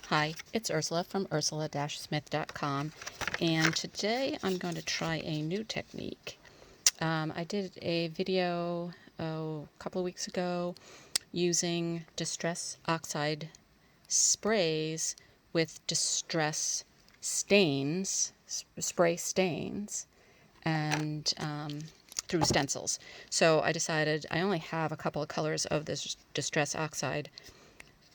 Hi, it's Ursula from ursula-smith.com, and today I'm going to try a new technique. I did a video a couple of weeks ago using Distress Oxide sprays with Distress stains, spray stains, and through stencils. So I decided I only have a couple of colors of this Distress Oxide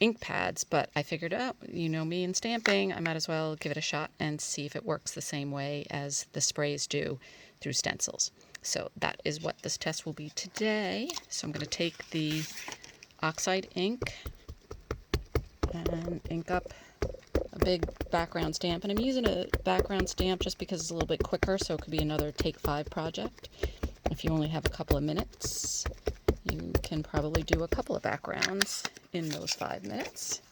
ink pads, but I figured out, you know me and stamping, I might as well give it a shot and see if it works the same way as the sprays do through stencils. So that is what this test will be today. So I'm going to take the Oxide ink and ink up a big background stamp. And I'm using a background stamp just because it's a little bit quicker, so it could be another Take 5 project. If you only have a couple of minutes, you can probably do a couple of backgrounds in those 5 minutes.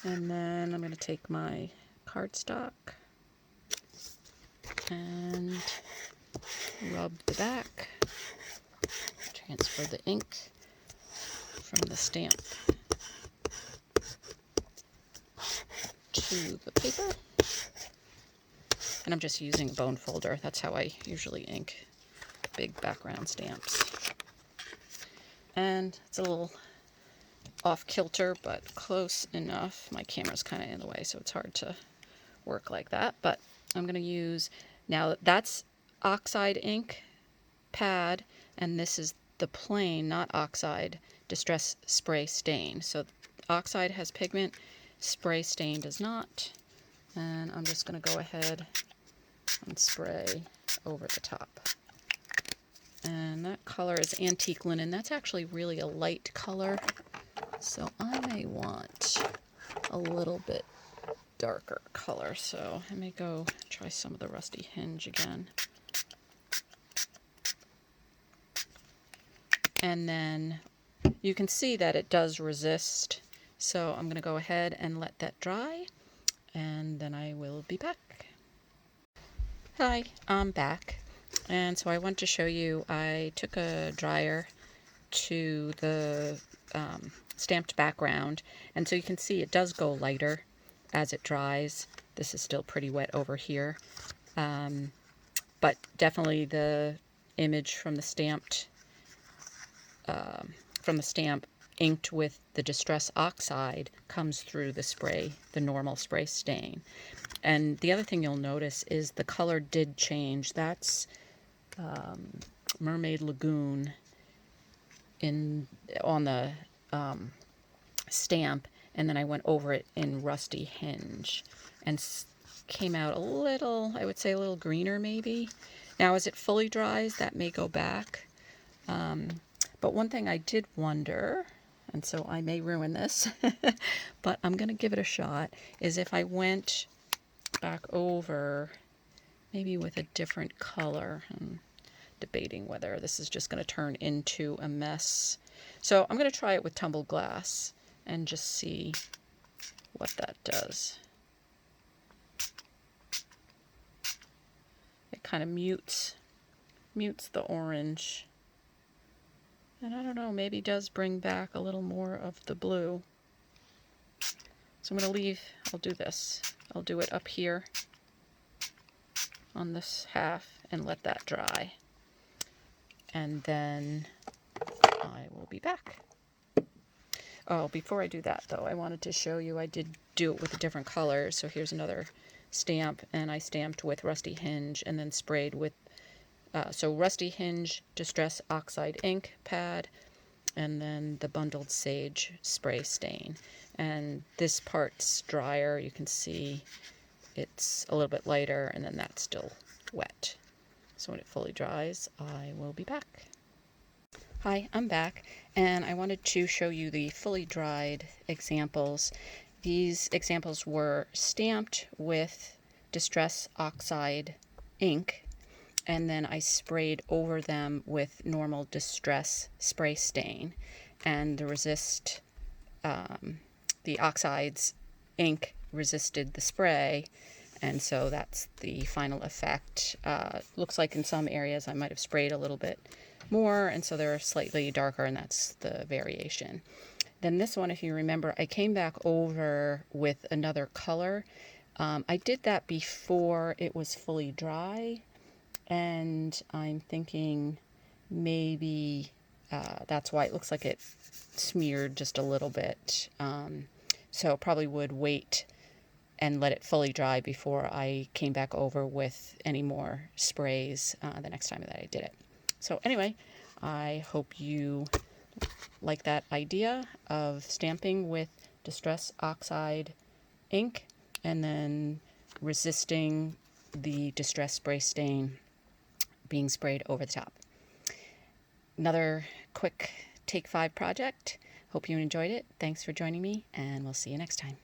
And then I'm going to take my cardstock and rub the back, transfer the ink from the stamp to the paper. And I'm just using a bone folder. That's how I usually ink big background stamps. And it's a little off kilter, but close enough. My camera's kind of in the way, so it's hard to work like that. But I'm going to use, now that's Oxide ink pad, and this is the plain, not Oxide, Distress Spray Stain. So Oxide has pigment, Spray Stain does not. And I'm just going to go ahead and spray over the top. And that color is Antique Linen. That's actually really a light color, so I may want a little bit darker color. So I may go try some of the Rusty Hinge again. And then you can see that it does resist. So I'm going to go ahead and let that dry, and then I will be back. Hi, I'm back. And so I want to show you, I took a dryer to the stamped background, and so you can see it does go lighter as it dries. This is still pretty wet over here, but definitely the image from the stamp inked with the Distress Oxide comes through the spray, the normal spray stain. And the other thing you'll notice is the color did change. That's Mermaid Lagoon on the stamp, and then I went over it in Rusty Hinge and came out a little, I would say a little greener maybe. Now as it fully dries, that may go back. But one thing I did wonder, and so I may ruin this, but I'm going to give it a shot, is if I went back over maybe with a different color. I'm debating whether this is just going to turn into a mess. So I'm going to try it with tumbled glass and just see what that does. It kind of mutes the orange. And I don't know, maybe does bring back a little more of the blue. So I'm going to I'll do this. I'll do it up here on this half and let that dry. And then I will be back. Oh, before I do that though, I wanted to show you I did do it with a different color. So here's another stamp, and I stamped with Rusty Hinge and then sprayed with so Rusty Hinge Distress Oxide ink pad, and then the Bundled Sage spray stain. And this part's drier. You can see it's a little bit lighter, and then that's still wet. So when it fully dries, I will be back. Hi, I'm back, and I wanted to show you the fully dried examples. These examples were stamped with Distress Oxide ink, and then I sprayed over them with normal Distress spray stain. And the Oxide's ink resisted the spray, and so that's the final effect. Looks like in some areas I might have sprayed a little bit more, and so they're slightly darker, and that's the variation. Then this one, if you remember, I came back over with another color. I did that before it was fully dry, and I'm thinking maybe that's why it looks like it smeared just a little bit. So probably would wait and let it fully dry before I came back over with any more sprays the next time that I did it. So anyway, I hope you like that idea of stamping with Distress Oxide ink and then resisting the Distress spray stain being sprayed over the top. Another quick Take 5 project. Hope you enjoyed it. Thanks for joining me, and we'll see you next time.